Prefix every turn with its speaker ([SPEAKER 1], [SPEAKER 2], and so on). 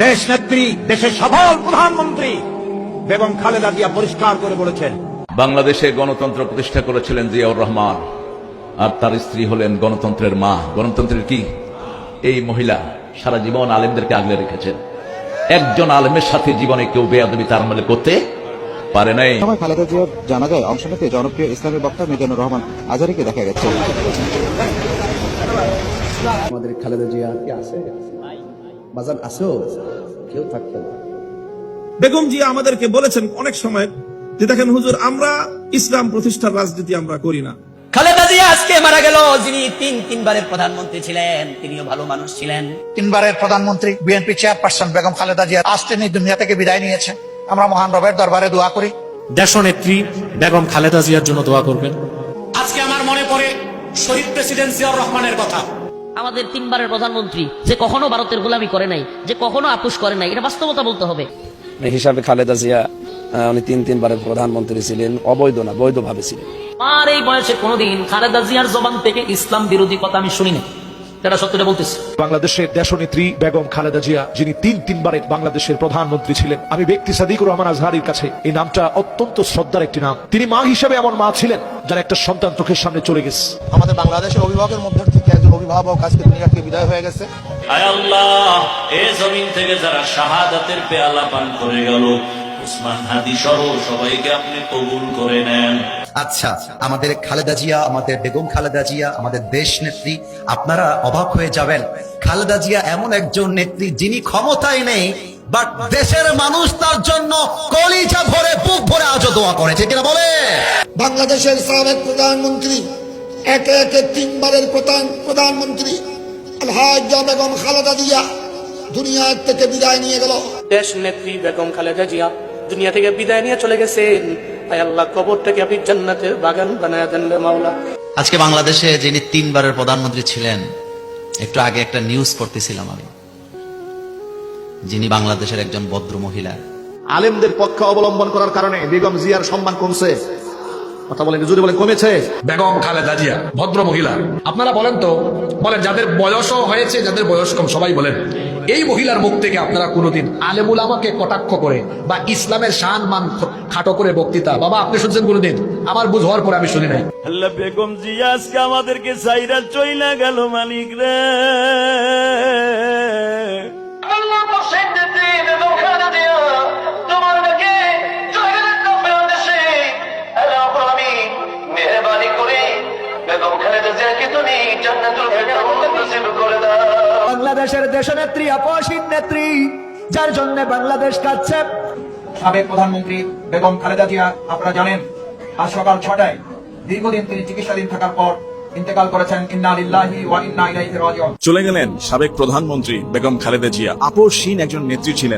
[SPEAKER 1] দেশ নেত্রী, দেশের সফল প্রধানমন্ত্রী বেগম খালেদা জিয়া পরিষ্কার করে বলেছেন,
[SPEAKER 2] বাংলাদেশে গণতন্ত্র প্রতিষ্ঠা করেছিলেন জিয়াউর রহমান, আর তার স্ত্রী হলেন গণতন্ত্রের মা। গণতন্ত্রের কি এই মহিলা সারা জীবন আলেমদেরকে আগলে রেখেছেন। একজন আলেমের সাথে জীবনে কেউ বেয়াদবি তার আমলে করতে পারে নাই।
[SPEAKER 3] সময় খালেদা জিয়ার জানাজায় অংশ নিতে জনপ্রিয় ইসলামী বক্তা মিজানুর রহমান আজহারীকে দেখা গেছে।
[SPEAKER 4] আমাদের খালেদা জিয়া কি আছে? বাজার আছেও কেউ থাকতে না।
[SPEAKER 5] বেগম জিয়া আমাদেরকে বলেছেন অনেক সময় যে দেখেন হুজুর, আমরা ইসলাম প্রতিষ্ঠার রাজনীতি আমরা করি না।
[SPEAKER 6] খালেদা জিয়া আজকে মারা গেল, যিনি তিনবারের প্রধানমন্ত্রী ছিলেন, তিনিও ভালো মানুষ ছিলেন।
[SPEAKER 7] তিনবারের প্রধানমন্ত্রী বিএনপি চেয়ারপারসন বেগম খালেদা জিয়া আজ তিনি দুনিয়া থেকে বিদায় নিয়েছেন। আমরা মহান রবের দরবারে দোয়া করি
[SPEAKER 8] দেশনেত্রী বেগম খালেদা জিয়ার জন্য দোয়া করবেন। আজকে আমার মনে পড়ে শহীদ প্রেসিডেন্ট জিয়াউর রহমানের কথা।
[SPEAKER 9] আমাদের তিনবারের প্রধানমন্ত্রী যে কখনো ভারতের গোলামি করে নাই, যে কখনো আপোষ করে নাই, এটা বাস্তবতা বলতে হবে।
[SPEAKER 10] হিসাবে খালেদা জিয়া উনি তিনবারের প্রধানমন্ত্রী ছিলেন, অবৈধ না বৈধভাবে ছিলেন।
[SPEAKER 9] আর এই বয়সে কোনোদিন খালেদা জিয়ার জবান থেকে ইসলাম বিরোধী কথা আমি শুনিনি, এটা সত্যটা বলতেছি।
[SPEAKER 11] বাংলাদেশের দেশনেত্রী বেগম খালেদা জিয়া, যিনি তিনবারের বাংলাদেশের প্রধানমন্ত্রী ছিলেন, আমি ব্যক্তি সাদিকুর রহমান আজহারীর কাছে এই নামটা অত্যন্ত শ্রদ্ধার একটি নাম। তিনি মা হিসেবে এমন মা ছিলেন যার একটা সন্তান চোখের সামনে চলে গেছে।
[SPEAKER 7] আমাদের বাংলাদেশের অভিভাবকের মধ্যে থেকে একজন অভিভাবক আজকে দুনিয়া থেকে বিদায় হয়ে গেছে।
[SPEAKER 12] আয় আল্লাহ, এই জমিন থেকে যারা শাহাদাতের পেয়ালা পান করে গেল, উসমান হাদি সহ সবাইকে আপনি কবুল করে নেন।
[SPEAKER 13] আচ্ছা, আমাদের খালেদা জিয়া, আমাদের বেগম খালেদা জিয়া, আমাদের দেশ নেত্রী, আপনারা অবাক হয়ে যাবেন। খালেদা জিয়া এমন একজন নেত্রী যিনি ক্ষমতায় নেই, বাট দেশের মানুষ তার জন্য কলিজা ভরে বুক ভরে আজও দোয়া করেছে, কিনা বলে?
[SPEAKER 7] বাংলাদেশের সাবেক প্রধানমন্ত্রী, একে একে তিনবারের প্রধানমন্ত্রী আলহাজ্জা বেগম খালেদা জিয়া দুনিয়া থেকে বিদায় নিয়ে গেল।
[SPEAKER 8] দেশ নেত্রী বেগম খালেদা জিয়া দুনিয়া থেকে বিদায় নিয়ে চলে গেছেন। আয় আল্লাহ, কবরটাকে আপনি জান্নাতের বাগান বানায় দেন রে মাওলা।
[SPEAKER 13] আজকে বাংলাদেশে যিনি তিনবারের প্রধানমন্ত্রী ছিলেন, একটু আগে একটা নিউজ পড়তেছিলাম আমি, যিনি বাংলাদেশের একজন ভদ্র মহিলা।
[SPEAKER 4] আলেমদের পক্ষ অবলম্বন করার কারণে বেগম জিয়ার সম্মান কমছে। কথা বলেন, জুড়ে বলেন, কমেছে।
[SPEAKER 8] বেগম খালেদা জিয়া ভদ্র মহিলা। আপনারা বলেন তো, বলেন যাদের বয়সও হয়েছে, যাদের বয়স কম, সবাই বলেন এই মহিলার মুখ থেকে আপনারা কোনোদিন আলেমুল আমাকে কটাক্ষ করে বা ইসলামের শান মান খাটো করে বক্তৃতা বাবা আপনি শুনছেন কোনোদিন? আমার বুঝ হওয়ার পরে আমি শুনি নাই।
[SPEAKER 12] আল্লাহ, বেগম জিয়া আজকে আমাদেরকে সাইরা চইলা গেল মালিক রে।
[SPEAKER 6] বাংলাদেশের দেশনেত্রী, আপসহীন নেত্রী, যার জন্য বাংলাদেশ কাঁদছে।
[SPEAKER 3] সাবেক প্রধানমন্ত্রী বেগম খালেদা জিয়া, আপনারা জানেন, আজ সকাল 6টায় দীর্ঘদিন তিনি চিকিৎসাধীন থাকার পর ইন্তেকাল করেছেন। ইন্না লিল্লাহি ওয়া ইন্না ইলাইহি রাজিউন।
[SPEAKER 5] চলে গেলেন সাবেক প্রধানমন্ত্রী বেগম খালেদা জিয়া, আপসহীন একজন নেত্রী ছিলেন।